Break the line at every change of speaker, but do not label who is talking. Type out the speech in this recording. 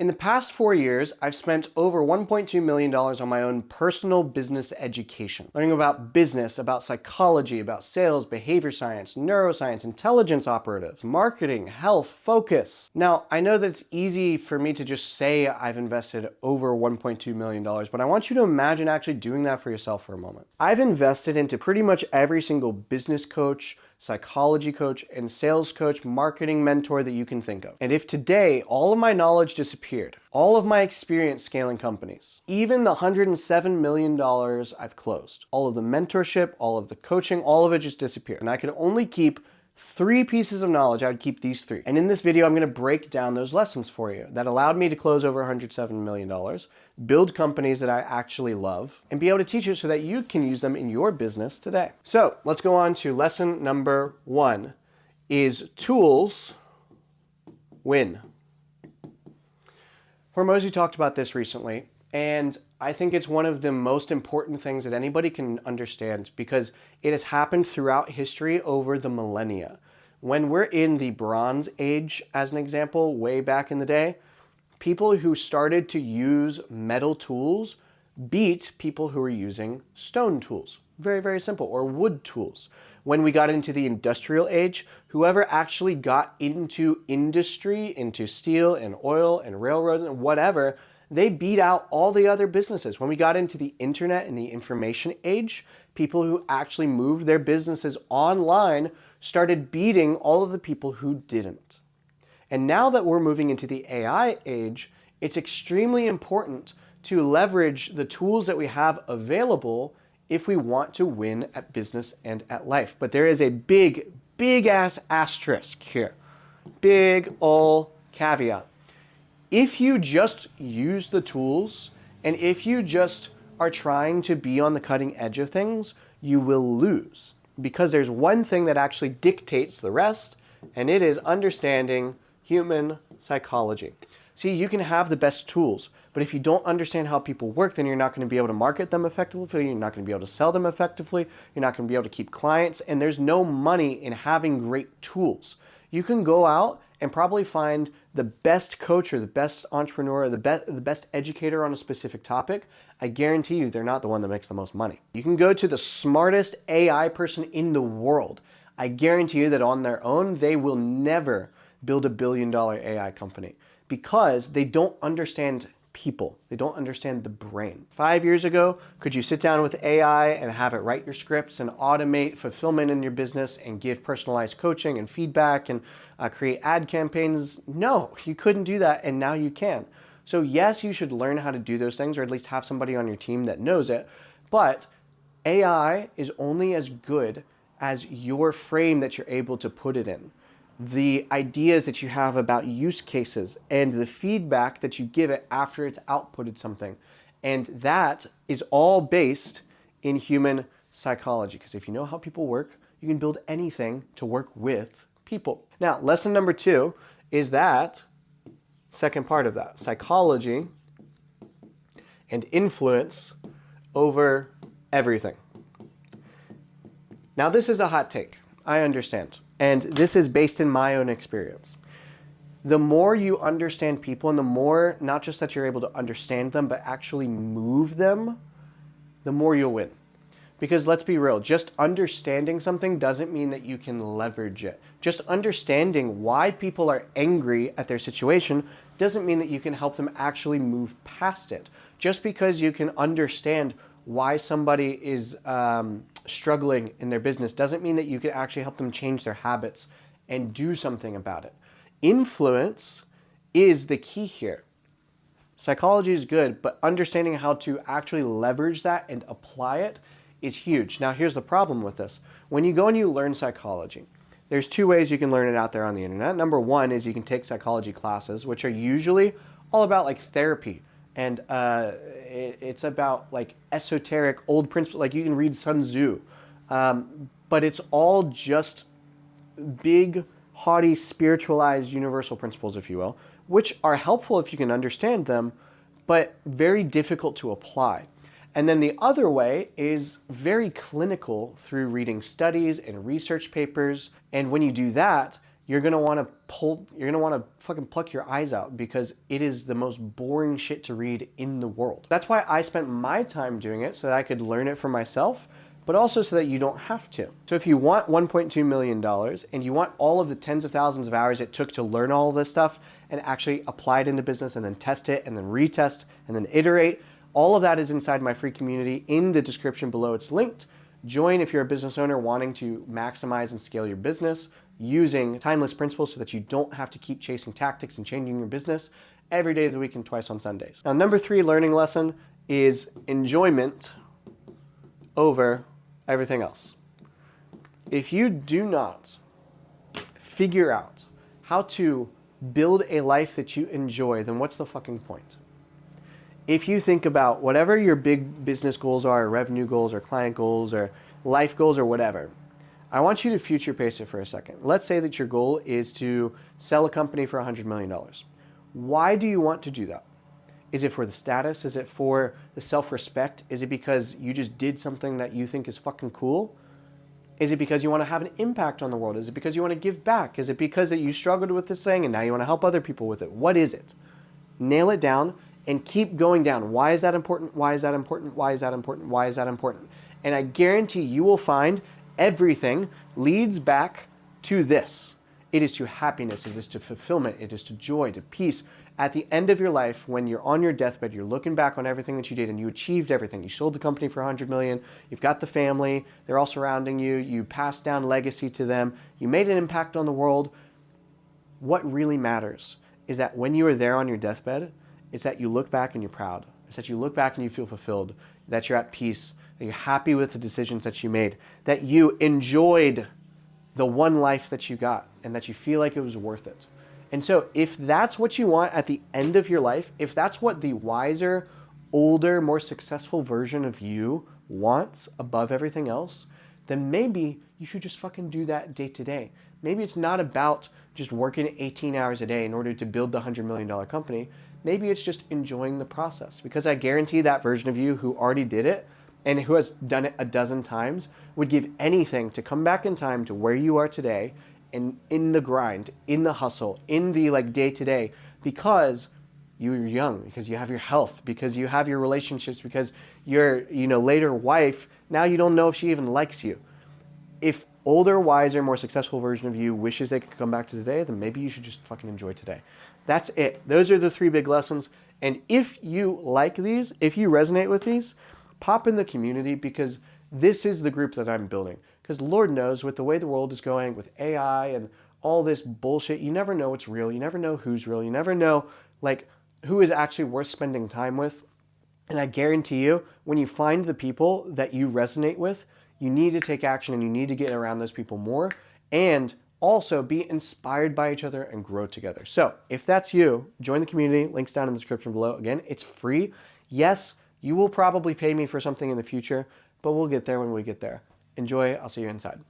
In the past 4 years, I've spent over $1.2 million on my own personal business education, learning about business, about psychology, about sales, behavior science, neuroscience, intelligence operatives, marketing, health, focus. Now, I know that it's easy for me to just say I've invested over $1.2 million, but I want you to imagine actually doing that for yourself for a moment. I've invested into pretty much every single business coach, psychology coach, and sales coach, marketing mentor that you can think of. And if today all of my knowledge disappeared, all of my experience scaling companies, even the $107 million I've closed, all of the mentorship, all of the coaching, all of it just disappeared. And I could only keep 3 pieces of knowledge. I would keep these 3. And in this video, I'm going to break down those lessons for you that allowed me to close over $107 million, build companies that I actually love, and be able to teach you so that you can use them in your business today. So let's go on to lesson number 1 is tools win. Hormozi talked about this recently, and I think it's one of the most important things that anybody can understand because it has happened throughout history over the millennia. When we're in the Bronze Age, as an example, way back in the day, people who started to use metal tools beat people who were using stone tools. Very, very simple, or wood tools. When we got into the industrial age, whoever actually got into industry, into steel and oil and railroads and whatever, they beat out all the other businesses. When we got into the internet and the information age, people who actually moved their businesses online started beating all of the people who didn't. And now that we're moving into the AI age, it's extremely important to leverage the tools that we have available if we want to win at business and at life. But there is a big, big ass asterisk here. Big ol' caveat. If you just use the tools and if you just are trying to be on the cutting edge of things, you will lose. Because there's one thing that actually dictates the rest, and it is understanding human psychology. See, you can have the best tools, but if you don't understand how people work, then you're not going to be able to market them effectively, you're not going to be able to sell them effectively, you're not going to be able to keep clients, and there's no money in having great tools. You can go out and probably find the best coach or the best entrepreneur or the best educator on a specific topic. I guarantee you they're not the one that makes the most money. You can go to the smartest AI person in the world. I guarantee you that on their own, they will never build $1 billion AI company because they don't understand people. They don't understand the brain. 5 years ago, could you sit down with AI and have it write your scripts and automate fulfillment in your business and give personalized coaching and feedback and create ad campaigns? No, you couldn't do that, and now you can. So yes, you should learn how to do those things or at least have somebody on your team that knows it, but AI is only as good as your frame that you're able to put it in. The ideas that you have about use cases and the feedback that you give it after it's outputted something. And that is all based in human psychology. Because if you know how people work, you can build anything to work with people. Now, lesson number 2 is that second part of that, psychology and influence over everything. Now, this is a hot take. I understand. And this is based in my own experience. The more you understand people and the more, not just that you're able to understand them, but actually move them, the more you'll win. Because let's be real, just understanding something doesn't mean that you can leverage it. Just understanding why people are angry at their situation doesn't mean that you can help them actually move past it. Just because you can understand why somebody is struggling in their business doesn't mean that you can actually help them change their habits and do something about it. Influence is the key here. Psychology is good, but understanding how to actually leverage that and apply it is huge. Now, here's the problem with this. When you go and you learn psychology, there's 2 ways you can learn it out there on the internet. Number 1 is you can take psychology classes, which are usually all about like therapy. And it's about like esoteric old principles, like you can read Sun Tzu. But it's all just big, haughty, spiritualized universal principles, if you will, which are helpful if you can understand them, but very difficult to apply. And then the other way is very clinical through reading studies and research papers. And when you do that, you're going to want to fucking pluck your eyes out because it is the most boring shit to read in the world. That's why I spent my time doing it, so that I could learn it for myself, but also so that you don't have to. So if you want $1.2 million and you want all of the tens of thousands of hours it took to learn all of this stuff and actually apply it into business and then test it and then retest and then iterate, all of that is inside my free community. In the description below, it's linked. Join if you're a business owner wanting to maximize and scale your business using timeless principles so that you don't have to keep chasing tactics and changing your business every day of the week and twice on Sundays. Now, number 3 learning lesson is enjoyment over everything else. If you do not figure out how to build a life that you enjoy, then what's the fucking point? If you think about whatever your big business goals are, or revenue goals, or client goals, or life goals, or whatever, I want you to future pace it for a second. Let's say that your goal is to sell a company for $100 million. Why do you want to do that? Is it for the status? Is it for the self-respect? Is it because you just did something that you think is fucking cool? Is it because you want to have an impact on the world? Is it because you want to give back? Is it because that you struggled with this thing and now you want to help other people with it? What is it? Nail it down and keep going down. Why is that important? Why is that important? Why is that important? Why is that important? And I guarantee you will find everything leads back to this. It is to happiness. It is to fulfillment. It is to joy, to peace. At the end of your life, when you're on your deathbed, you're looking back on everything that you did and you achieved everything. You sold the company for $100 million. You've got the family. They're all surrounding you. You passed down legacy to them. You made an impact on the world. What really matters is that when you are there on your deathbed, it's that you look back and you're proud. It's that you look back and you feel fulfilled, that you're at peace, that you're happy with the decisions that you made, that you enjoyed the one life that you got, and that you feel like it was worth it. And so if that's what you want at the end of your life, if that's what the wiser, older, more successful version of you wants above everything else, then maybe you should just fucking do that day to day. Maybe it's not about just working 18 hours a day in order to build the $100 million company. Maybe it's just enjoying the process, because I guarantee that version of you who already did it and who has done it a dozen times would give anything to come back in time to where you are today and in the grind, in the hustle, in the day to day, because you're young, because you have your health, because you have your relationships, because your later wife, now you don't know if she even likes you. If older, wiser, more successful version of you wishes they could come back to today, then maybe you should just fucking enjoy today. That's it. Those are the 3 big lessons. And if you like these, if you resonate with these, pop in the community, because this is the group that I'm building. Because Lord knows, with the way the world is going, with AI and all this bullshit, you never know what's real. You never know who's real. You never know who is actually worth spending time with. And I guarantee you, when you find the people that you resonate with, you need to take action and you need to get around those people more and also be inspired by each other and grow together. So if that's you, join the community. Links down in the description below. Again, it's free. Yes, you will probably pay me for something in the future, but we'll get there when we get there. Enjoy. I'll see you inside.